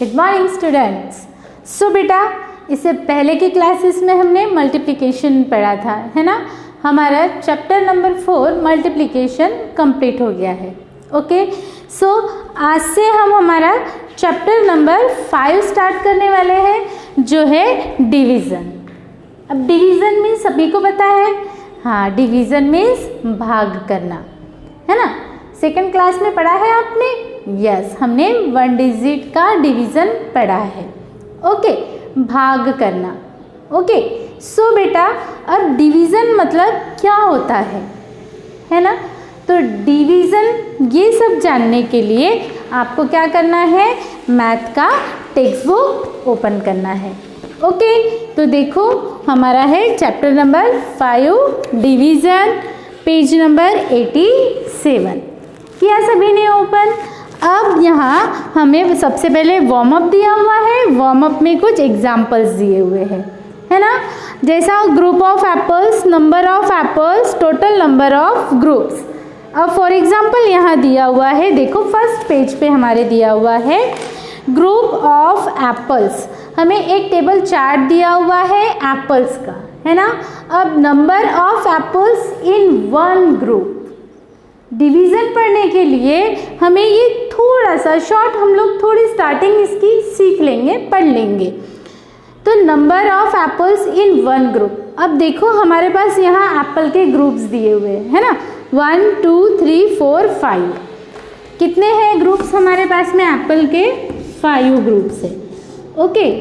Good morning students. सो बेटा, इससे पहले की क्लासेस में हमने मल्टीप्लिकेशन पढ़ा था, है ना। हमारा चैप्टर नंबर 4 मल्टीप्लिकेशन कंप्लीट हो गया है। ओके, सो आज से हम हमारा चैप्टर नंबर 5 स्टार्ट करने वाले हैं, जो है डिवीज़न। अब डिवीज़न मीन्स सभी को पता है, हाँ, डिवीज़न मीन्स भाग करना, है ना। सेकंड क्लास में पढ़ा है आपने? यस, हमने 1 डिजिट का डिवीज़न पढ़ा है। ओके, भाग करना। ओके, सो बेटा, अब डिवीज़न मतलब क्या होता है ना। तो डिवीज़न ये सब जानने के लिए आपको क्या करना है, मैथ का टेक्स्ट बुक ओपन करना है। ओके, तो देखो हमारा है chapter number 5 division, page number 87। किया सभी ने ओपन? अब यहाँ हमें सबसे पहले वार्म अप दिया हुआ है। वार्म अप में कुछ एग्जाम्पल्स दिए हुए हैं, है ना। जैसा group of apples, number of apples, total number of groups. अब फॉर एग्जाम्पल यहाँ दिया हुआ है, देखो फर्स्ट पेज पे हमारे दिया हुआ है ग्रुप ऑफ एप्पल्स। हमें एक टेबल चार्ट दिया हुआ है एप्पल्स का, है ना। अब number of apples in 1 group. Division पढ़ने के लिए हमें ये थोड़ा सा शॉर्ट, हम लोग थोड़ी स्टार्टिंग इसकी सीख लेंगे, पढ़ लेंगे। तो number of apples in 1 group. अब देखो हमारे पास यहाँ एप्पल के ग्रुप्स दिए हुए हैं, है ना। 1 2 3 4 5। कितने हैं ग्रुप्स हमारे पास में एप्पल के? 5 ग्रुप्स है। Okay,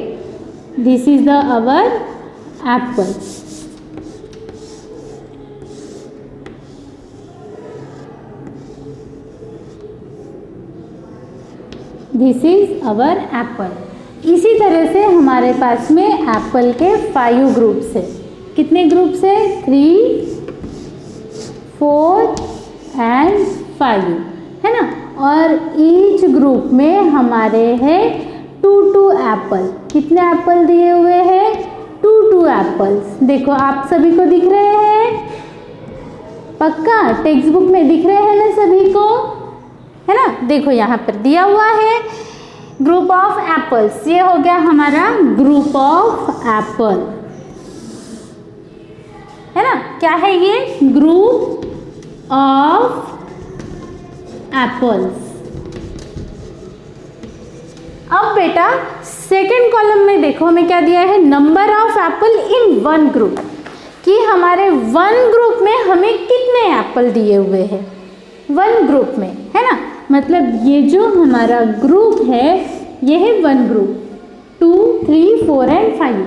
this is the our Apple. This is our Apple. इसी तरह से हमारे पास में एप्पल के 5 ग्रुप्स है। कितने ग्रुप्स है? 3 4 एंड 5, है ना। और ईच ग्रुप में हमारे हैं 2 एप्पल। कितने एप्पल दिए हुए हैं? 2 एप्पल्स। देखो आप सभी को दिख रहे हैं? पक्का टेक्स्ट बुक में दिख रहे हैं ना सभी को, है ना। देखो यहाँ पर दिया हुआ है ग्रुप ऑफ एप्पल्स। ये हो गया हमारा ग्रुप ऑफ एप्पल, है ना। क्या है ये? Group of apples. अब बेटा सेकंड कॉलम में देखो हमें क्या दिया है, number of apple in 1 group. कि हमारे 1 ग्रुप में हमें कितने एप्पल दिए हुए हैं 1 ग्रुप में, है ना। मतलब ये जो हमारा ग्रुप है ये है 1 group, 2 3 4 and 5।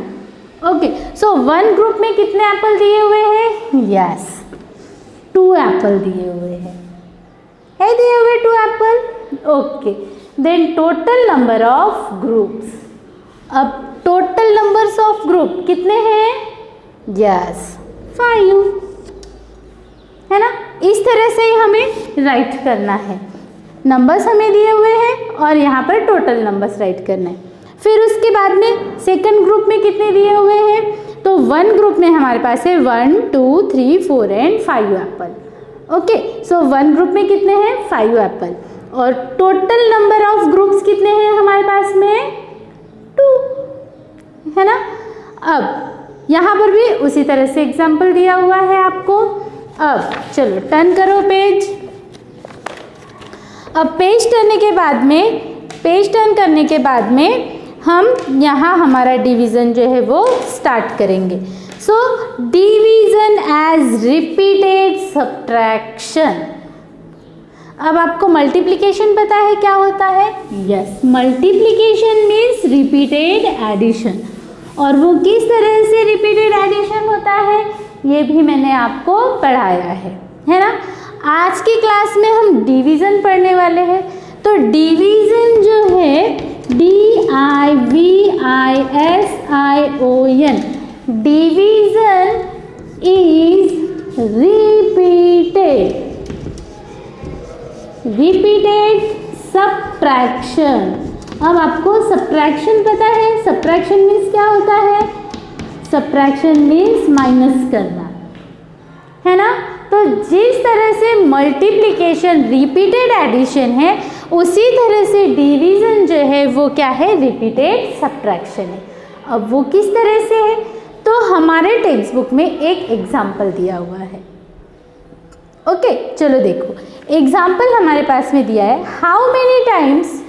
Okay, so 1 group में कितने एप्पल दिए हुए हैं? यस, 2 एप्पल दिए हुए हैं, है दिए हुए 2 apple. Okay, then total number of groups. अब टोटल नंबर्स ऑफ ग्रुप कितने हैं? यस, 5, है ना। इस तरह से ही हमें राइट करना है। नंबर्स हमें दिए हुए हैं और यहाँ पर टोटल नंबर्स राइट करना है। फिर उसके बाद में सेकंड ग्रुप में कितने दिए हुए हैं? तो 1 ग्रुप में हमारे पास है 1 2 3 4 and 5 Apple. Okay, so 1 group में कितने हैं? 5 एप्पल। और टोटल नंबर ऑफ ग्रुप्स कितने हैं हमारे पास में? 2, है ना। अब यहाँ पर भी उसी तरह से एग्जाम्पल दिया हुआ है आपको। अब चलो टर्न करो पेज। अब पेज टर्न करने के बाद में हम यहाँ हमारा डिवीज़न जो है वो स्टार्ट करेंगे। So division as repeated subtraction. अब आपको मल्टीप्लिकेशन पता है क्या होता है? Yes, multiplication means repeated addition. और वो किस तरह से रिपीटेड एडिशन होता है ये भी मैंने आपको पढ़ाया है ना। आज की क्लास में हम डिवीज़न पढ़ने वाले हैं। तो डिवीज़न जो है DIVISION, division is repeated subtraction. अब आपको सब्ट्रैक्शन पता है? सब्ट्रैक्शन मीन्स क्या होता है? सब्ट्रैक्शन मीन्स माइनस करना, है ना। तो जिस तरह से मल्टीप्लिकेशन रिपीटेड एडिशन है, उसी तरह से डिवीज़न जो है वो क्या है, रिपीटेड सब्ट्रैक्शन है। अब वो किस तरह से है, तो हमारे टेक्स्ट बुक में एक एग्जाम्पल दिया हुआ है। ओके, चलो देखो एग्जाम्पल हमारे पास में दिया है, how many times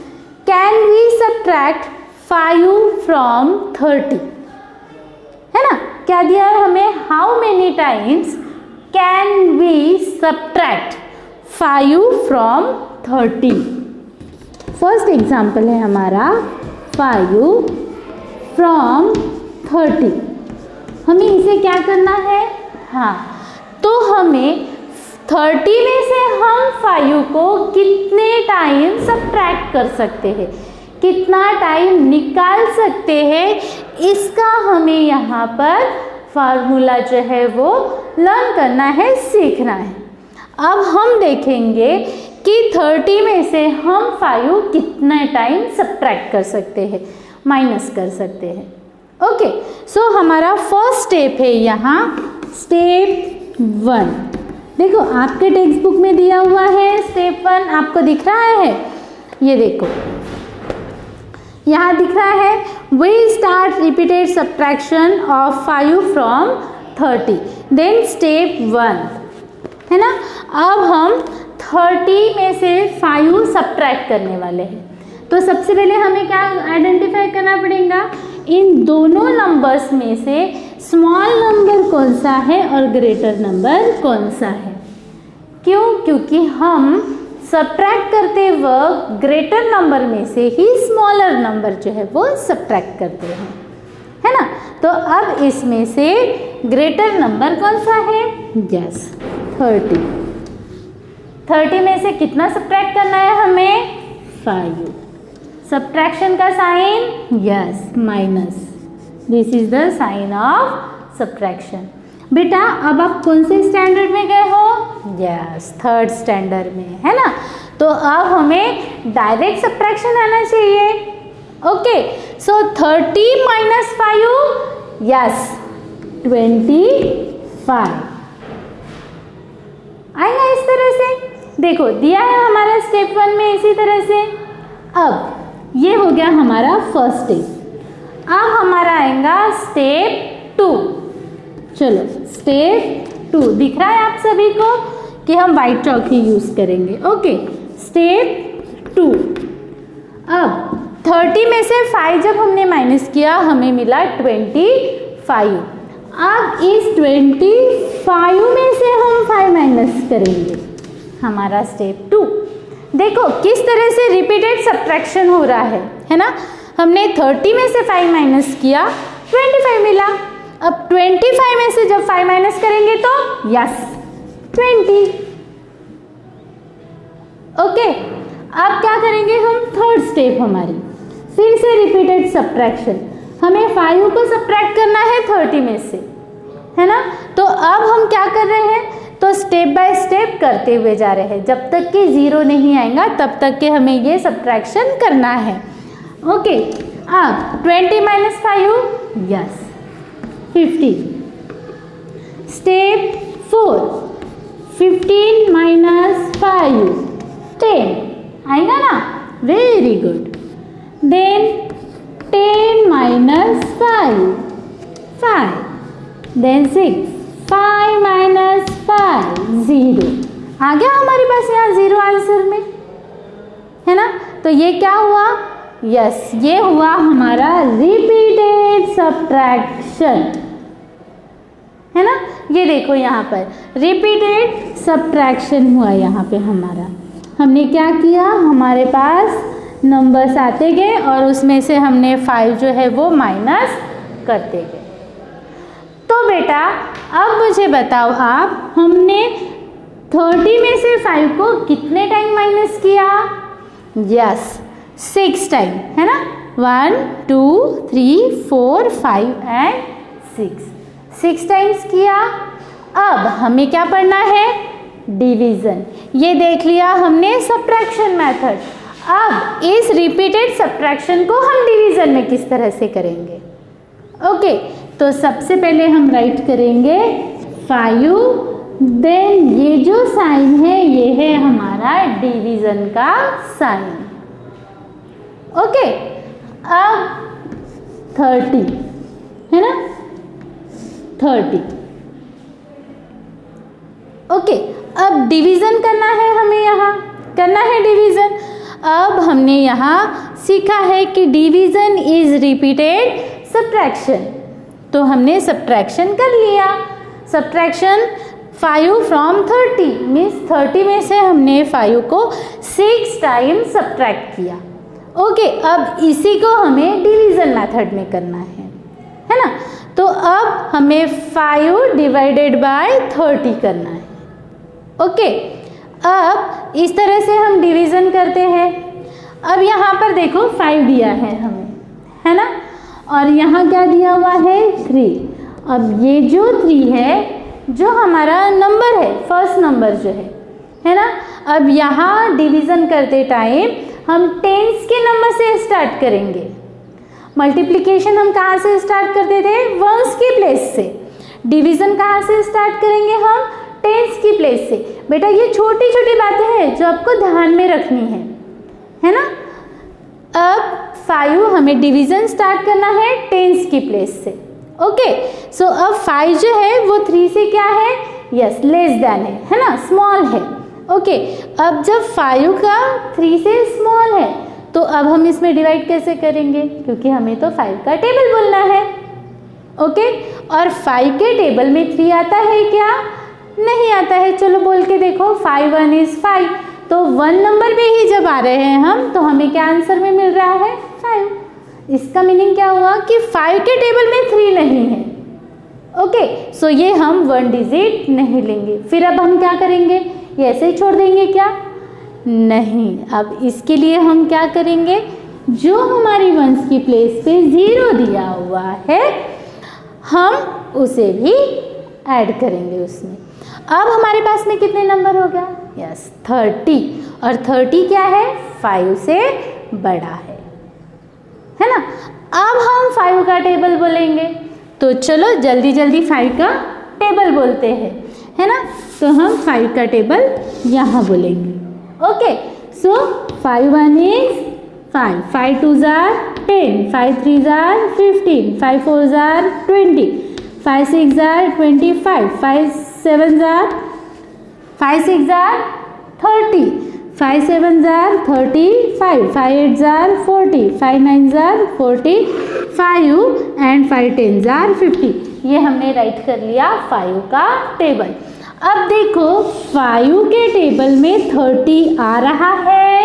can we subtract 5 from 30, है ना। क्या दिया है हमें, how many times can we subtract 5 from 30। First example है हमारा 5 फ्रॉम 30। हमें इसे क्या करना है, हाँ, तो हमें 30 में से हम 5 को कितने टाइम सब्ट्रैक्ट कर सकते हैं, कितना टाइम निकाल सकते हैं, इसका हमें यहाँ पर फार्मूला जो है वो लर्न करना है, सीखना है। अब हम देखेंगे कि 30 में से हम 5 कितना टाइम सब्ट्रैक्ट कर सकते हैं, माइनस कर सकते हैं। ओके, सो हमारा फर्स्ट स्टेप है यहाँ स्टेप 1। देखो आपके टेक्स्ट बुक में दिया हुआ है स्टेप 1, आपको दिख रहा है, ये देखो यहाँ दिख रहा है, we start repeated subtraction of 5 from 30, then step 1, है ना। अब हम 30 में से 5 सब्ट्रैक्ट करने वाले हैं। तो सबसे पहले हमें क्या आइडेंटिफाई करना पड़ेगा, इन दोनों नंबर्स में से स्मॉल नंबर कौन सा है और ग्रेटर नंबर कौन सा है। क्यों, क्योंकि हम सब्ट्रैक्ट करते वक्त ग्रेटर नंबर में से ही स्मॉलर नंबर जो है वो सब्ट्रैक्ट करते हैं, है ना। तो अब इसमें से ग्रेटर नंबर कौन सा है, यस 30 में से कितना सब्ट्रैक्ट करना है हमें, 5। सब्ट्रैक्शन का sign, yes minus, this is the sign of subtraction. बेटा अब आप कौन से स्टैंडर्ड में गए हो, यस 3rd स्टैंडर्ड में, है ना। तो अब हमें डायरेक्ट सब्ट्रैक्शन आना चाहिए। ओके, सो 30 माइनस 5, यस 25 आएगा इस तरह से। देखो दिया है हमारा स्टेप 1 में इसी तरह से। अब ये हो गया हमारा फर्स्ट स्टेप। अब हमारा आएगा स्टेप 2। चलो स्टेप 2 दिख रहा है आप सभी को कि हम वाइट चॉक ही यूज करेंगे। Okay, step 2। अब 30 में से 5 जब हमने माइनस किया हमें मिला 25। अब इस 25 में से हम 5 माइनस करेंगे, हमारा स्टेप 2। देखो किस तरह से रिपीटेड सब्ट्रैक्शन हो रहा है ना। हमने 30 में से 5 माइनस किया, 25 मिला। अब 25 में से जब 5 माइनस करेंगे तो यस 20। ओके, अब क्या करेंगे हम, 3rd स्टेप हमारी फिर से रिपीटेड सब्ट्रैक्शन। हमें 5 को सब्ट्रैक्ट करना है 30 में से, है ना। तो अब हम क्या कर रहे हैं, तो स्टेप बाय स्टेप करते हुए जा रहे हैं, जब तक कि 0 नहीं आएगा तब तक के हमें ये सब्ट्रैक्शन करना है। ओके, अब 20 माइनस 5, यस 15। स्टेप 4, 15 माइनस 5, 10 आएगा ना, very good. Then 10 minus 5, 5, then 6, 5 minus 5, 0 आ गया हमारे पास यहाँ 0 आंसर में, है ना। तो ये क्या हुआ, यस ये हुआ हमारा रिपीटेड सब्ट्रैक्शन, है ना। ये देखो यहाँ पर रिपीटेड सब्ट्रैक्शन हुआ यहाँ पे हमारा। हमने क्या किया, हमारे पास नंबर्स आते गए और उसमें से हमने 5 जो है वो माइनस करते गए। तो बेटा अब मुझे बताओ आप, हमने 30 में से 5 को कितने टाइम माइनस किया, यस 6 टाइम, है ना। 1 2 3 4 5 एंड 6 टाइम्स किया। अब हमें क्या पढ़ना है, डिवीज़न। ये देख लिया हमने सब्ट्रैक्शन मेथड। अब इस रिपीटेड सब्ट्रैक्शन को हम डिवीज़न में किस तरह से करेंगे। ओके, तो सबसे पहले हम राइट करेंगे 5 देन ये जो साइन है ये है हमारा डिवीजन का साइन। ओके, अब 30 है ना, 30। ओके, अब डिवीजन करना है हमें, यहाँ करना है डिवीजन। अब हमने यहाँ सीखा है कि डिवीजन इज रिपीटेड सब्ट्रैक्शन, तो हमने सब्ट्रैक्शन कर लिया। सब्ट्रैक्शन 5 फ्रॉम 30 मीन्स 30 में से हमने 5 को 6 टाइम सब्ट्रैक्ट किया। ओके, अब इसी को हमें डिवीजन मेथड में करना है ना। तो अब हमें 5 डिवाइडेड बाय 30 करना है। ओके, अब इस तरह से हम डिवीजन करते हैं। अब यहाँ पर देखो 5 दिया है हमें, है ना, और यहाँ क्या दिया हुआ है 3। अब ये जो 3 है जो हमारा नंबर है, फर्स्ट नंबर जो है ना, अब यहाँ डिवीजन करते टाइम हम टेंस के नंबर से स्टार्ट करेंगे। मल्टीप्लिकेशन हम कहाँ से स्टार्ट करते थे, वंस की प्लेस से। डिवीजन कहाँ से स्टार्ट करेंगे हम, टेंस की प्लेस से। बेटा ये छोटी छोटी बातें हैं जो आपको ध्यान में रखनी है ना। अब 5 हमें डिवीजन स्टार्ट करना है टेंस की प्लेस से। ओके, सो अब 5 जो है वो 3 से क्या है, यस लेस देन है ना, स्मॉल है। ओके, अब जब 5 का 3 से स्मॉल है तो अब हम इसमें डिवाइड कैसे करेंगे, क्योंकि हमें तो 5 का टेबल बोलना है। ओके, और 5 के टेबल में 3 आता है क्या, नहीं आता है। चलो बोल के देखो, 5 1 इज 5, तो 1 नंबर पे ही जब आ रहे हैं हम तो हमें क्या आंसर में मिल रहा है 5। इसका मीनिंग क्या हुआ कि 5 के टेबल में 3 नहीं है। ओके, सो ये हम 1 डिजिट नहीं लेंगे। फिर अब हम क्या करेंगे, ये ऐसे ही छोड़ देंगे क्या, नहीं। अब इसके लिए हम क्या करेंगे, जो हमारी वंस की प्लेस पे 0 दिया हुआ है हम उसे भी ऐड करेंगे उसमें। अब हमारे पास में कितने नंबर हो गया, यस 30, और 30 क्या है, 5 से बड़ा है ना। अब हम 5 का टेबल बोलेंगे, तो चलो जल्दी जल्दी 5 का टेबल बोलते हैं, है ना। तो हम 5 का टेबल यहाँ बोलेंगे। Okay, so 5 1 is 5, 5 2 jar 10, 5 3 jar 15, 5 4 jar 20, 5 6 jar 25, 5 7 jar 30, 5 7 jar 35, 5 8 jar 40, 5 9 jar 45 and 5 10 jar 50। ये हमने राइट कर लिया 5 का टेबल। अब देखो 5 के टेबल में 30 आ रहा है,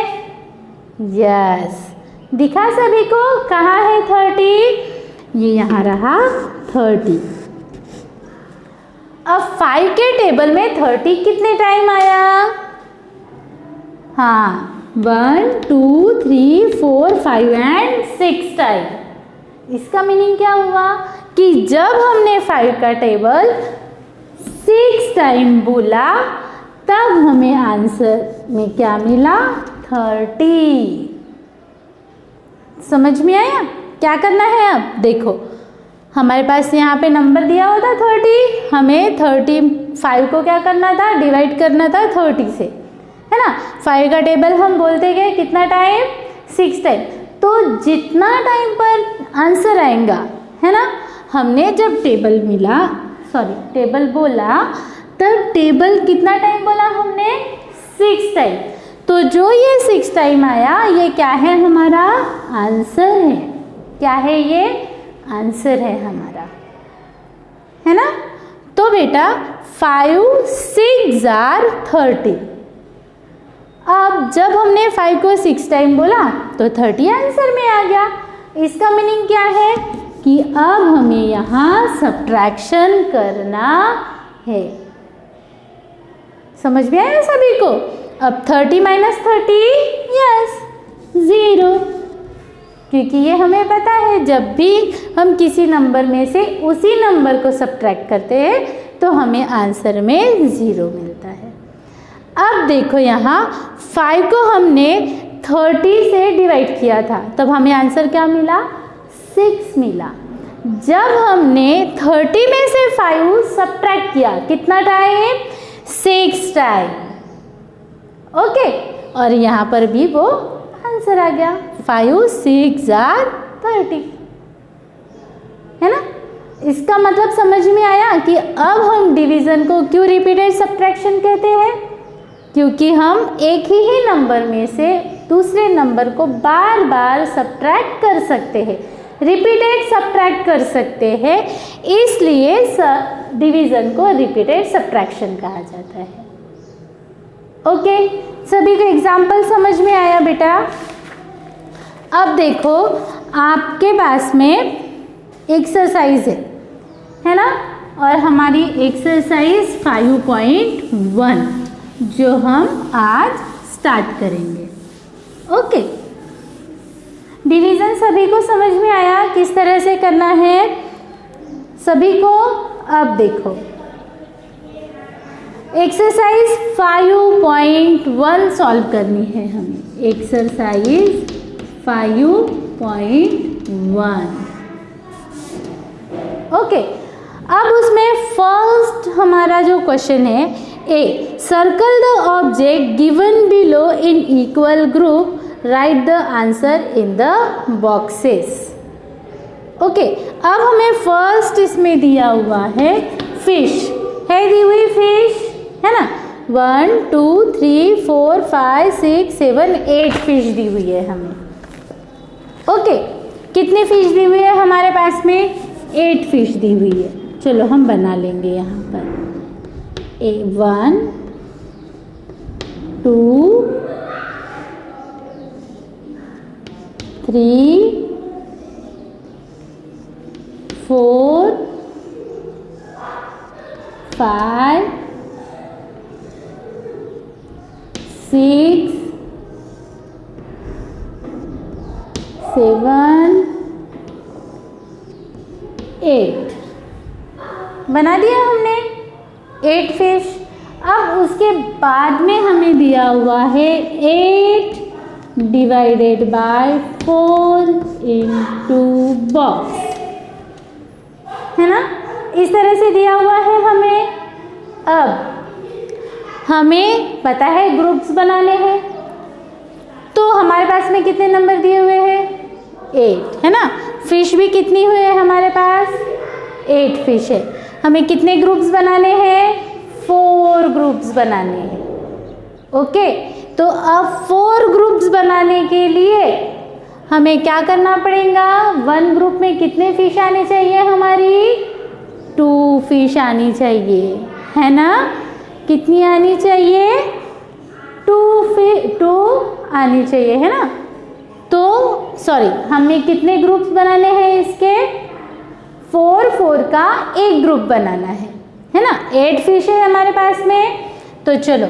यस दिखा सभी को, कहाँ है 30, ये यहाँ रहा 30। अब 5 के टेबल में 30 कितने टाइम आया, हाँ 1 2 3 4 5 एंड 6 टाइम। इसका मीनिंग क्या हुआ कि जब हमने 5 का टेबल 6 टाइम बोला तब हमें आंसर में क्या मिला, 30। समझ में आया, क्या करना है। अब देखो हमारे पास यहाँ पे नंबर दिया हुआ था 30, हमें 35 को क्या करना था, डिवाइड करना था 30 से, है ना। 5 का टेबल हम बोलते गए कितना टाइम, 6 टाइम। तो जितना टाइम पर आंसर आएगा, है ना, हमने जब टेबल बोला तब टेबल कितना टाइम बोला हमने, 6 टाइम। तो जो ये 6 टाइम आया ये क्या है, हमारा आंसर है। क्या है ये, आंसर है हमारा, है ना। तो बेटा 5 6 जार 30। अब जब हमने 5 को 6 टाइम बोला तो 30 आंसर में आ गया। इसका मीनिंग क्या है कि अब हमें यहाँ सब्ट्रैक्शन करना है। समझ में आया सभी को। अब 30 माइनस 30, यस 0, क्योंकि ये हमें पता है जब भी हम किसी नंबर में से उसी नंबर को सब्ट्रैक्ट करते हैं तो हमें आंसर में 0 मिलता है। अब देखो यहाँ 5 को हमने 30 से डिवाइड किया था तब हमें आंसर क्या मिला, 6 मिला। जब हमने 30 में से 5 सब्ट्रैक्ट किया, कितना टाइम, 6 टाइम। ओके, और यहाँ पर भी वो आंसर आ गया 5 6 आर 30, है ना। इसका मतलब समझ में आया कि अब हम डिवीजन को क्यों रिपीटेड सब्ट्रैक्शन कहते हैं, क्योंकि हम एक ही नंबर में से दूसरे नंबर को बार बार सब्ट्रैक्ट कर सकते हैं, रिपीटेड सब्ट्रैक्ट कर सकते हैं, इसलिए डिवीजन को रिपीटेड सब्ट्रैक्शन कहा जाता है। ओके, सभी को एग्जाम्पल समझ में आया बेटा। अब देखो आपके पास में एक्सरसाइज है ना, और हमारी एक्सरसाइज 5.1 जो हम आज स्टार्ट करेंगे। ओके, डिवीजन सभी को समझ में आया किस तरह से करना है सभी को। अब देखो एक्सरसाइज 5.1 सॉल्व करनी है हमें। एक्सरसाइज 5.1 ओके, अब उसमें फर्स्ट हमारा जो क्वेश्चन है, a circle the object given below in equal group, right the answer in the boxes. Okay, अब हमें फर्स्ट इसमें दिया हुआ है फिश, है दी हुई फिश, है ना। 1 2 3 4 5 6 7 8 फिश दी हुई है हमें। ओके, कितनी फिश दी हुई है हमारे पास में? 8 फिश दी हुई है। चलो हम बना लेंगे यहाँ पर 1 2 3 4 5 6 7 8 बना दिया हमने 8 फिश। अब उसके बाद में हमें दिया हुआ है 8 डिवाइडेड बाय 4 इंटू बॉक्स, है ना। इस तरह से दिया हुआ है हमें। अब हमें पता है ग्रुप्स बनाने हैं, तो हमारे पास में कितने नंबर दिए हुए हैं? 8, है ना। फिश भी कितनी हुई है हमारे पास? 8 फिश है। हमें कितने ग्रुप्स बनाने हैं? 4 ग्रुप्स बनाने हैं। ओके, तो अब 4 ग्रुप्स बनाने के लिए हमें क्या करना पड़ेगा? 1 ग्रुप में कितने फिश आने चाहिए हमारी? 2 फिश आनी चाहिए, है ना। कितनी आनी चाहिए? 2 आनी चाहिए, है ना। तो सॉरी, हमें कितने ग्रुप्स बनाने हैं इसके? 4 का एक ग्रुप बनाना है ना। 8 फिश है हमारे पास में, तो चलो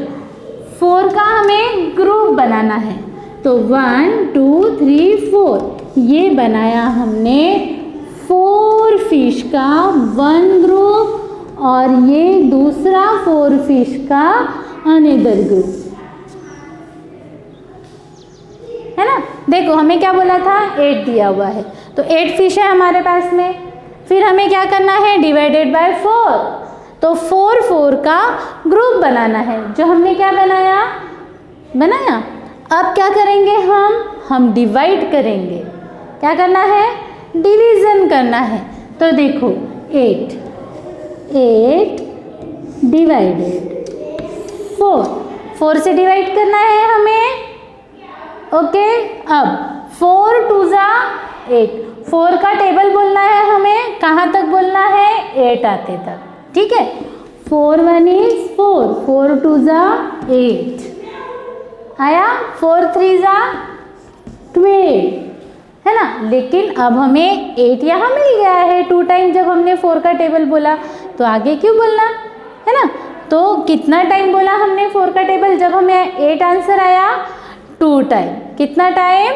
4 का हमें ग्रुप बनाना है। तो 1 2 3 4 ये बनाया हमने 4 फिश का 1 ग्रुप, और ये दूसरा 4 फिश का अनदर ग्रुप, है ना। देखो हमें क्या बोला था? 8 दिया हुआ है, तो 8 फिश है हमारे पास में। फिर हमें क्या करना है? डिवाइडेड बाय 4, तो 4 का ग्रुप बनाना है, जो हमने क्या बनाया? अब क्या करेंगे हम डिवाइड करेंगे। क्या करना है? डिवीजन करना है। तो देखो 8 डिवाइडेड 4 से डिवाइड करना है हमें। ओके, अब 4 2 8, 4 का टेबल बोलना है हमें। कहाँ तक बोलना है? 8 आते तक, ठीक है। 4 1 is 4, 4 2 8 आया, 4 3 12, है ना। लेकिन अब हमें 8 यहाँ मिल गया है 2 टाइम, जब हमने 4 का टेबल बोला, तो आगे क्यों बोलना, है ना। तो कितना टाइम बोला हमने 4 का टेबल? जब हमें 8 आंसर आया 2 टाइम। कितना टाइम?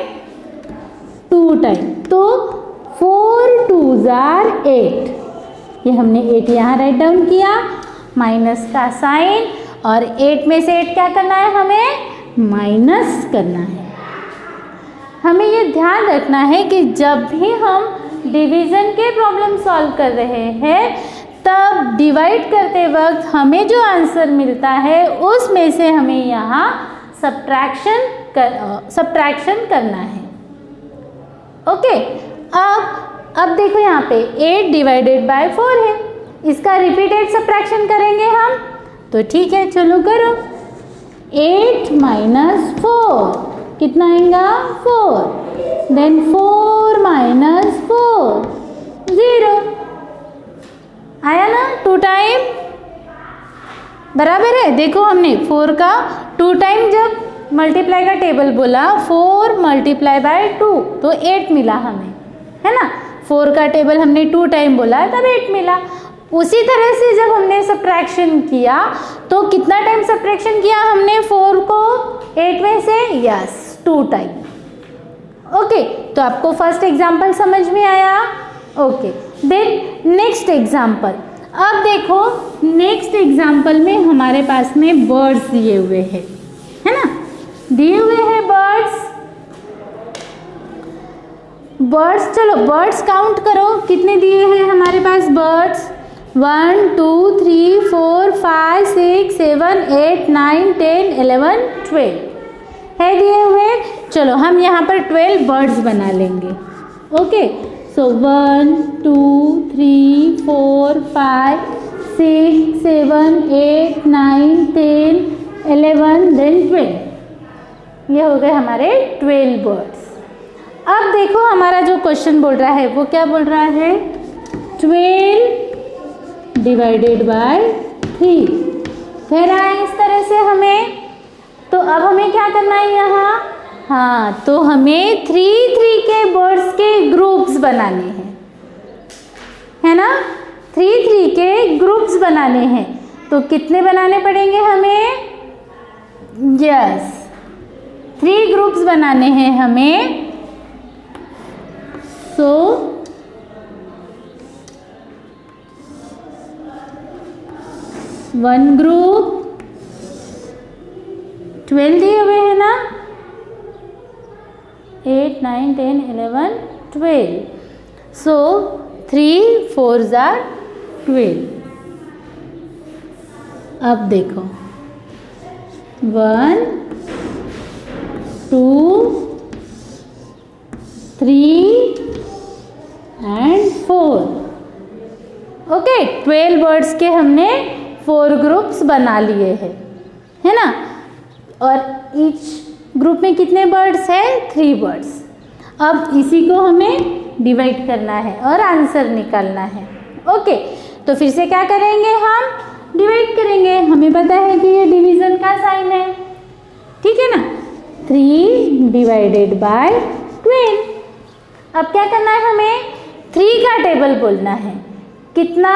2 टाइम। तो 4 2 8, ये हमने 8 यहाँ राइट डाउन किया, माइनस का साइन, और 8 में से 8 क्या करना है हमें? माइनस करना है। हमें ये ध्यान रखना है कि जब भी हम डिवीज़न के प्रॉब्लम सॉल्व कर रहे हैं, तब डिवाइड करते वक्त हमें जो आंसर मिलता है उसमें से हमें यहाँ सब्ट्रैक्शन करना है। ओके, अब देखो यहाँ पे 8 डिवाइडेड बाय 4 है, इसका रिपीटेड सब्ट्रैक्शन करेंगे हम, तो ठीक है चलो करो। 8 माइनस 4 कितना आएगा 4, देन 4 माइनस 4 0 आया ना, 2 टाइम बराबर है। देखो हमने 4 का 2 टाइम जब मल्टीप्लाई का टेबल बोला 4 मल्टीप्लाई बाय 2 तो 8 मिला हमें, है ना। 4 का टेबल हमने 2 टाइम बोला तब 8 मिला। उसी तरह से जब हमने सब्ट्रैक्शन किया तो कितना टाइम सब्ट्रैक्शन किया हमने 4 को 8 में से, यस 2 टाइम। ओके, तो आपको फर्स्ट एग्जाम्पल समझ में आया। Okay, then next example. अब देखो नेक्स्ट एग्जाम्पल में हमारे पास में बर्ड्स दिए हुए हैं, है ना, दिए हुए हैं बर्ड्स। चलो बर्ड्स काउंट करो, कितने दिए हैं हमारे पास बर्ड्स। 1 2 3 4 5 6 7 8 9 10 11 12 है दिए हुए। चलो हम यहाँ पर 12 बर्ड्स बना लेंगे। ओके, सो 1 2 3 4 5 6 7 8 9 10 11 देन 12, ये हो गए हमारे 12 बर्ड्स। अब देखो हमारा जो क्वेश्चन बोल रहा है वो क्या बोल रहा है, 12 डिवाइडेड बाय 3 कह रहा है इस तरह से हमें। तो अब हमें क्या करना है यहाँ, हाँ तो हमें 3 के बर्ड्स के ग्रुप्स बनाने हैं, है ना, 3 के ग्रुप्स बनाने हैं। तो कितने बनाने पड़ेंगे हमें, यस 3 ग्रुप्स बनाने हैं हमें। सो 1 ग्रुप 12 दिए हुए हैं ना, 8 9 10 11 12, सो 3 4s are 12। अब देखो 1 2 3 एंड 4। ओके, 12 बर्ड्स के हमने 4 ग्रुप्स बना लिए हैं, है ना, और ईच ग्रुप में कितने बर्ड्स है, 3 बर्ड्स। अब इसी को हमें डिवाइड करना है और आंसर निकालना है। ओके, तो फिर से क्या करेंगे, हम डिवाइड करेंगे। हमें पता है कि ये डिवीजन का साइन है, ठीक है ना। 3 डिवाइडेड बाय 12। अब क्या करना है, हमें 3 का टेबल बोलना है, कितना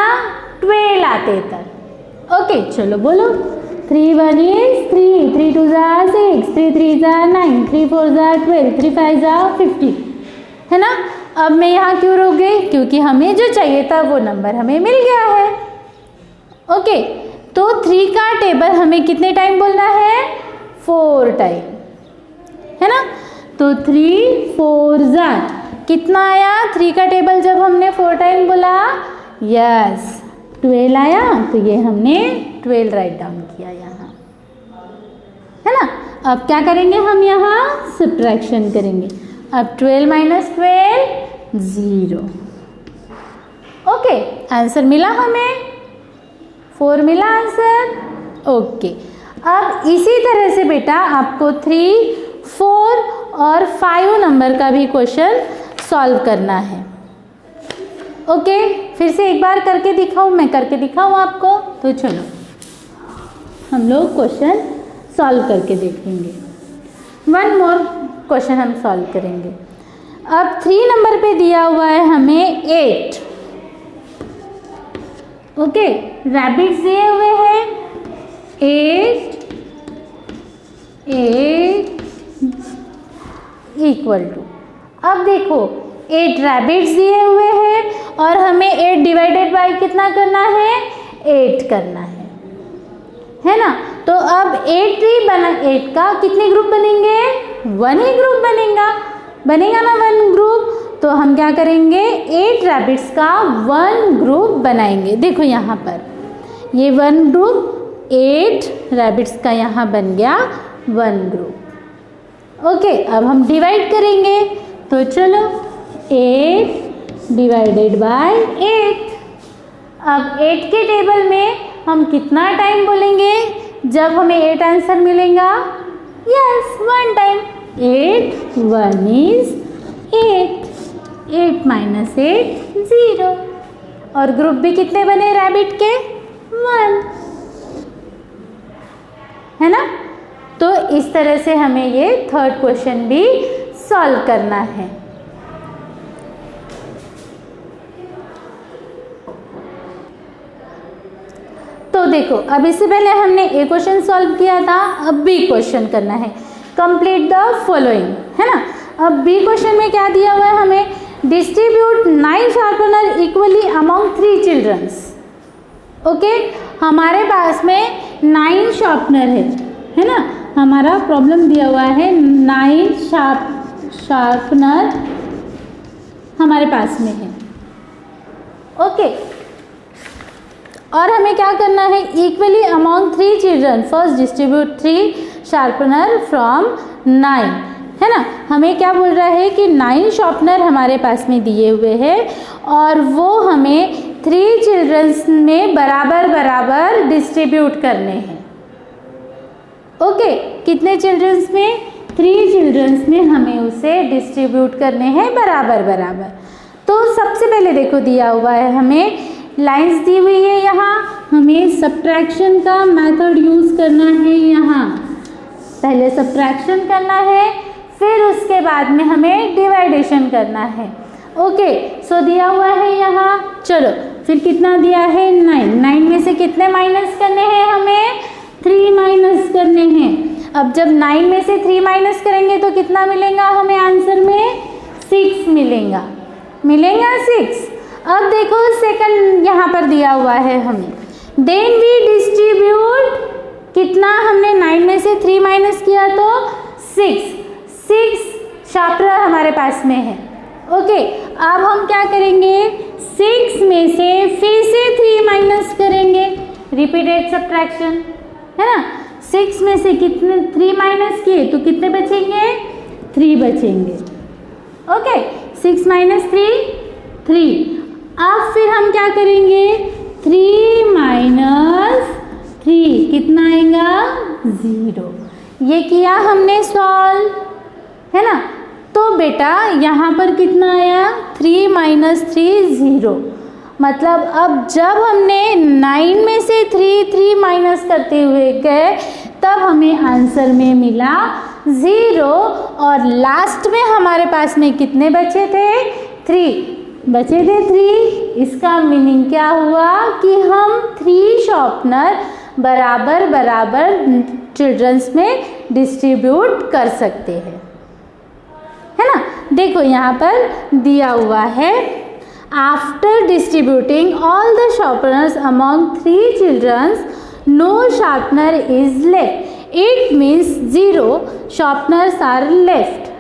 12 आते तक। ओके, चलो बोलो। 3 1 is 3, 3 2 are 6, 3 3 are 9, 3 4 are 12, 3 5 are 15, है ना। अब मैं यहाँ क्यों रुक गई, क्योंकि हमें जो चाहिए था वो नंबर हमें मिल गया है। ओके, तो 3 का टेबल हमें कितने टाइम बोलना है, 4 टाइम, है ना। तो 3 4s are कितना आया, 3 का टेबल जब हमने 4 टाइम बोला, यस 12 आया। तो ये हमने 12 राइट डाउन किया यहाँ, है ना। अब क्या करेंगे, हम यहाँ सब्ट्रैक्शन करेंगे। अब 12 माइनस 12 0। ओके, आंसर मिला हमें, 4 मिला आंसर। ओके, अब इसी तरह से बेटा आपको 3 4 और 5 नंबर का भी क्वेश्चन सॉल्व करना है। ओके, फिर से एक बार करके दिखाऊं, मैं करके दिखाऊं आपको। तो चलो हम लोग क्वेश्चन सॉल्व करके देखेंगे। 1 मोर क्वेश्चन हम सॉल्व करेंगे। अब 3 नंबर पे दिया हुआ है हमें 8। ओके, रैबिट्स दिए हुए हैं 8 इक्वल टू, अब देखो 8 रैबिट्स दिए हुए हैं और हमें 8 डिवाइडेड बाय कितना करना है, 8 करना है ना। तो अब 8 का कितने ग्रुप बनेंगे, 1 ही ग्रुप बनेगा ना, 1 ग्रुप। तो हम क्या करेंगे, 8 रैबिट्स का 1 ग्रुप बनाएंगे। देखो यहाँ पर ये 1 ग्रुप, 8 रैबिट्स का यहाँ बन गया 1 ग्रुप। ओके, अब हम डिवाइड करेंगे, तो चलो 8 डिवाइडेड बाय 8। अब 8 के टेबल में हम कितना टाइम बोलेंगे जब हमें 8 आंसर मिलेगा? Yes, 1 time. 8 1 is 8, 8 minus 8 0। और ग्रुप भी कितने बने रैबिट के? 1, है ना। तो इस तरह से हमें ये थर्ड क्वेश्चन भी सॉल्व करना है। तो देखो, अब इससे पहले हमने ए क्वेश्चन सॉल्व किया था, अब बी क्वेश्चन करना है। कंप्लीट द फॉलोइंग, है ना। अब बी क्वेश्चन में क्या दिया हुआ है हमें? Distribute 9 sharpener equally among 3 childrens. Okay, हमारे पास में 9 शार्पनर है ना। हमारा प्रॉब्लम दिया हुआ है 9 शार्पनर हमारे पास में है। ओके, और हमें क्या करना है? Equally among 3 children, first distribute 3 sharpener from 9, है ना। हमें क्या बोल रहा है कि 9 शार्पनर हमारे पास में दिए हुए हैं और वो हमें 3 चिल्ड्रंस में बराबर बराबर डिस्ट्रीब्यूट करने हैं। ओके, कितने चिल्ड्रंस में? 3 चिल्ड्रंस में हमें उसे डिस्ट्रीब्यूट करने हैं बराबर बराबर। तो सबसे पहले देखो दिया हुआ है, हमें लाइंस दी हुई है, यहाँ हमें सब्ट्रैक्शन का मेथड यूज़ करना है। यहाँ पहले सब्ट्रैक्शन करना है, फिर उसके बाद में हमें डिवाइडेशन करना है। ओके, सो दिया हुआ है यहाँ, चलो फिर कितना दिया है? 9। 9 में से कितने माइनस करने हैं हमें? 3 माइनस करने हैं। अब जब 9 में से 3 माइनस करेंगे तो कितना मिलेगा हमें आंसर में? 6 मिलेगा 6। अब देखो सेकंड यहाँ पर दिया हुआ है हमें, देन वी डिस्ट्रीब्यूट, कितना हमने 9 में से 3 माइनस किया तो 6 शार्पनर हमारे पास में है। ओके, अब हम क्या करेंगे? 6 में से फिर से 3 माइनस करेंगे, रिपीटेड सब्ट्रैक्शन, है ना। 6 में से कितने 3 माइनस किए तो कितने बचेंगे? 3 बचेंगे। Okay, 6 minus 3। अब फिर हम क्या करेंगे? 3 माइनस 3 कितना आएगा? 0। ये किया हमने सॉल्व, है ना। तो बेटा यहाँ पर कितना आया? 3 माइनस 3 0। मतलब अब जब हमने 9 में से 3 माइनस करते हुए गए तब हमें आंसर में मिला 0 और लास्ट में हमारे पास में कितने बचे थे? 3 बचे थे 3। इसका मीनिंग क्या हुआ कि हम 3 शार्पनर बराबर बराबर चिल्ड्रंस में डिस्ट्रीब्यूट कर सकते हैं, है ना। देखो यहाँ पर दिया हुआ है, after distributing all the sharpeners among 3 childrens no sharpener is left, it means 0 sharpeners are left,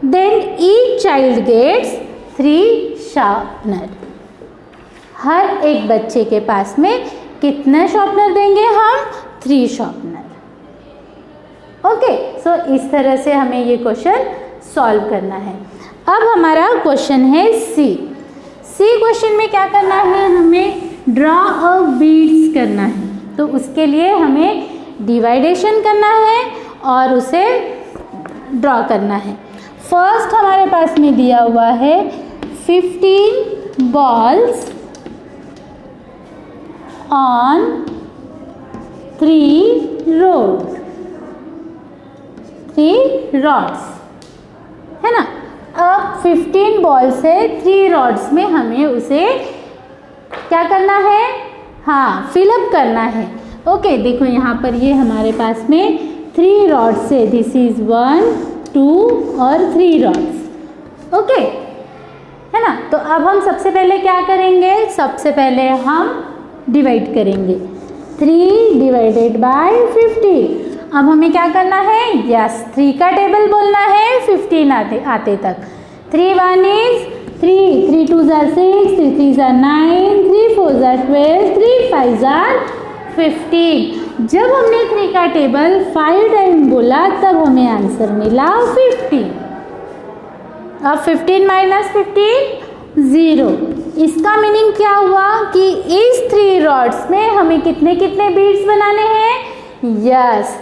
then each child gets 3 sharpener. हर एक बच्चे के पास में कितने शार्पनर देंगे हम? 3 शार्पनर। ओके, सो इस तरह से हमें ये क्वेश्चन सॉल्व करना है। अब हमारा क्वेश्चन है सी क्वेश्चन में क्या करना है? हमें ड्रॉ अ बीड्स करना है। तो उसके लिए हमें डिवाइडेशन करना है और उसे ड्रॉ करना है। फर्स्ट हमारे पास में दिया हुआ है 15 balls on 3 rods, 3 rods, है ना। अब 15 बॉल से 3 रॉड्स में हमें उसे क्या करना है? हाँ, फिलअप करना है। ओके, देखो यहाँ पर ये हमारे पास में 3 रॉड्स से, दिस इज 1 2 और 3 रॉड्स। ओके, है ना। तो अब हम सबसे पहले क्या करेंगे? सबसे पहले हम डिवाइड करेंगे, 3 डिवाइडेड बाय 15। अब हमें क्या करना है? यस, 3 का टेबल बोलना है 15 आते तक। 3 1 is 3, 3 2s are 6, 3 3s are 9, 3 4s are 12, 3 5s are 15। जब हमने 3 का टेबल 5 टाइम बोला तब हमें आंसर मिला 15। अब 15 माइनस 15 0। इसका मीनिंग क्या हुआ कि इस 3 रॉड्स में हमें कितने कितने बीड्स बनाने हैं? यस,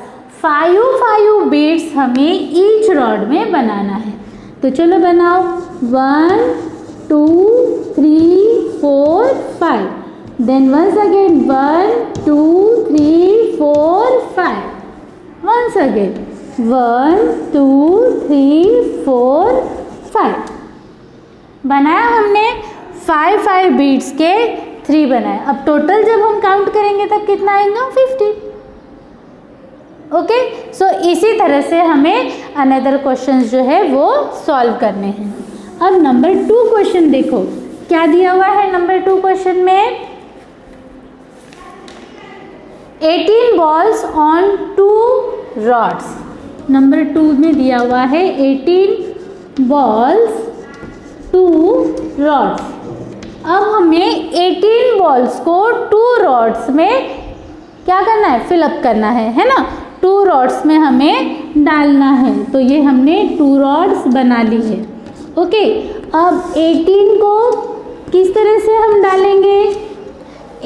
5 बीड्स हमें ईच रॉड में बनाना है। तो चलो बनाओ, 1 2 3 4 5। Then once again 1 2 3 4 5। Once again 1 2 3 4 5। बनाया हमने 5 बीड्स के 3 बनाए। अब टोटल जब हम काउंट करेंगे तब कितना आएगा? 50। ओके, सो इसी तरह से हमें अनदर क्वेश्चंस जो है वो सॉल्व करने हैं। अब नंबर 2 क्वेश्चन देखो क्या दिया हुआ है। नंबर 2 क्वेश्चन में 18 बॉल्स ऑन 2 रॉड्स। नंबर 2 में दिया हुआ है 18 बॉल्स 2 रॉड्स। अब हमें 18 बॉल्स को 2 रॉड्स में क्या करना है? फिलअप करना है ना। 2 रॉड्स में हमें डालना है। तो ये हमने 2 रॉड्स बना ली है। ओके, अब 18 को किस तरह से हम डालेंगे?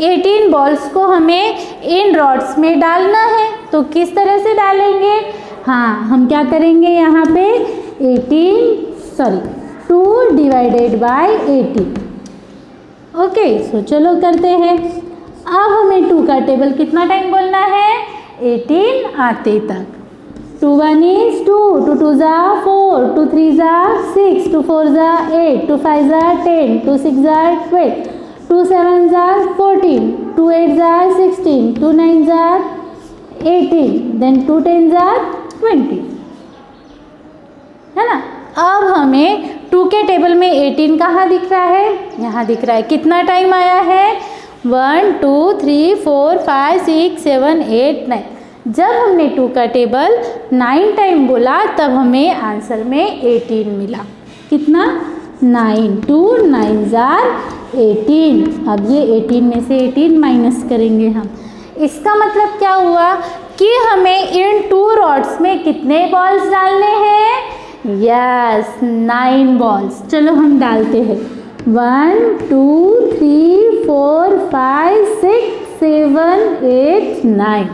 18 बॉल्स को हमें इन रॉड्स में डालना है। तो किस तरह से डालेंगे? हाँ, हम क्या करेंगे यहाँ पे 2 डिवाइडेड बाय 18। ओके, सो चलो करते हैं। अब हमें 2 का टेबल कितना टाइम बोलना है? 18 आते तक। 2 1 is 2, 2 2s are 4, 2 3s are 6, 2 4s are 8, 2 5s are 10, 2 6s are 12, 2 7s are 14, 2 8s are 16, 2 9s are 18, then 2 10s are 20, है ना। अब हमें 2 के टेबल में 18 कहाँ दिख रहा है? यहाँ दिख रहा है। कितना टाइम आया है? 1 2 3 4 5 6 7 8 9। जब हमने 2 का टेबल 9 टाइम बोला तब हमें आंसर में 18 मिला। कितना? 9, 2 9s are 18। अब ये 18 में से 18 माइनस करेंगे हम। इसका मतलब क्या हुआ कि हमें इन 2 रॉड्स में कितने बॉल्स डालने हैं? Yes, 9 balls. चलो हम डालते हैं। 1 2 3 4 5 6 7 8 9।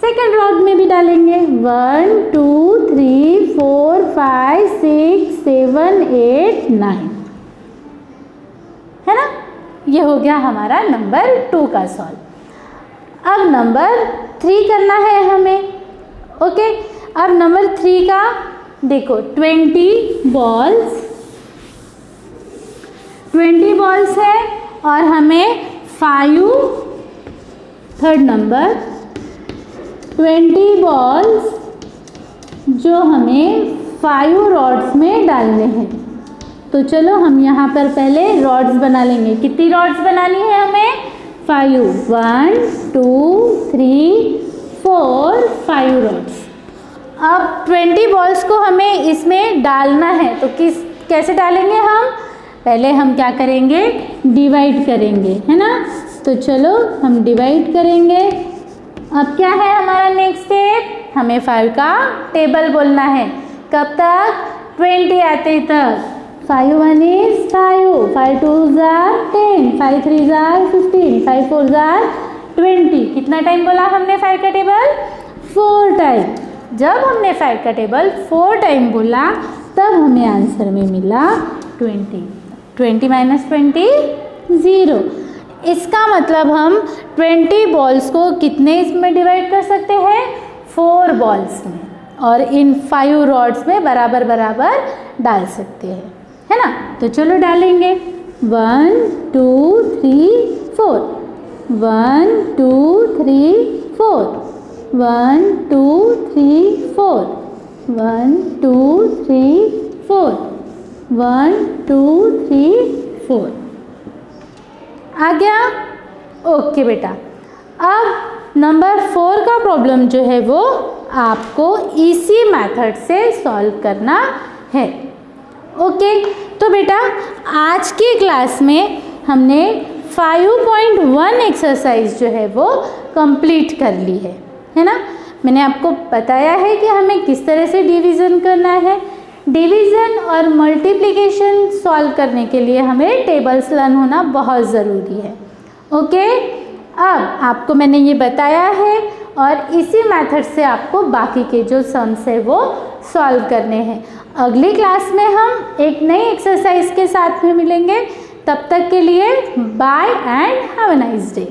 सेकेंड रॉड में भी डालेंगे। 1 2 3 4 5 6 7 8 9, है ना। ये हो गया हमारा नंबर 2 का सॉल्व। अब नंबर 3 करना है हमें। ओके, अब नंबर 3 का देखो 20 बॉल्स है और हमें 5 थर्ड नंबर 20 बॉल्स जो हमें 5 रॉड्स में डालने हैं। तो चलो हम यहाँ पर पहले रॉड्स बना लेंगे। कितनी रॉड्स बनानी है हमें? 5 1 2 3 4 5 रॉड्स। अब 20 बॉल्स को हमें इसमें डालना है। तो कैसे डालेंगे हम? पहले हम क्या करेंगे? डिवाइड करेंगे, है ना। तो चलो हम डिवाइड करेंगे। अब क्या है हमारा नेक्स्ट स्टेप? हमें 5 का टेबल बोलना है। कब तक? 20 आते तक। 5 1 is 5, 5 2s are 10, 5 3s are 15, 5 4s are 20। कितना टाइम बोला हमने 5 का टेबल? 4 टाइम। जब हमने 5 का टेबल 4 टाइम बोला तब हमें आंसर में मिला 20। 20 माइनस 20 0। इसका मतलब हम 20 बॉल्स को कितने इसमें डिवाइड कर सकते हैं? 4 बॉल्स में, और इन 5 रॉड्स में बराबर बराबर डाल सकते हैं, है ना। तो चलो डालेंगे। 1 2 3 4, 1 2 3 4, 1 2 3 4, 1 2 3 4, 1 2 3 4। आ गया? ओके बेटा। अब नंबर 4 का प्रॉब्लम जो है वो आपको इसी मेथड से सॉल्व करना है। ओके, तो बेटा आज की क्लास में हमने 5.1 एक्सरसाइज जो है वो कंप्लीट कर ली है ना। मैंने आपको बताया है कि हमें किस तरह से डिवीज़न करना है। डिवीज़न और मल्टीप्लिकेशन सॉल्व करने के लिए हमें टेबल्स लर्न होना बहुत ज़रूरी है। ओके, अब आपको मैंने ये बताया है और इसी मेथड से आपको बाकी के जो सम्स है वो सॉल्व करने हैं। अगली क्लास में हम एक नई एक्सरसाइज के साथ में मिलेंगे। तब तक के लिए bye and have a nice day.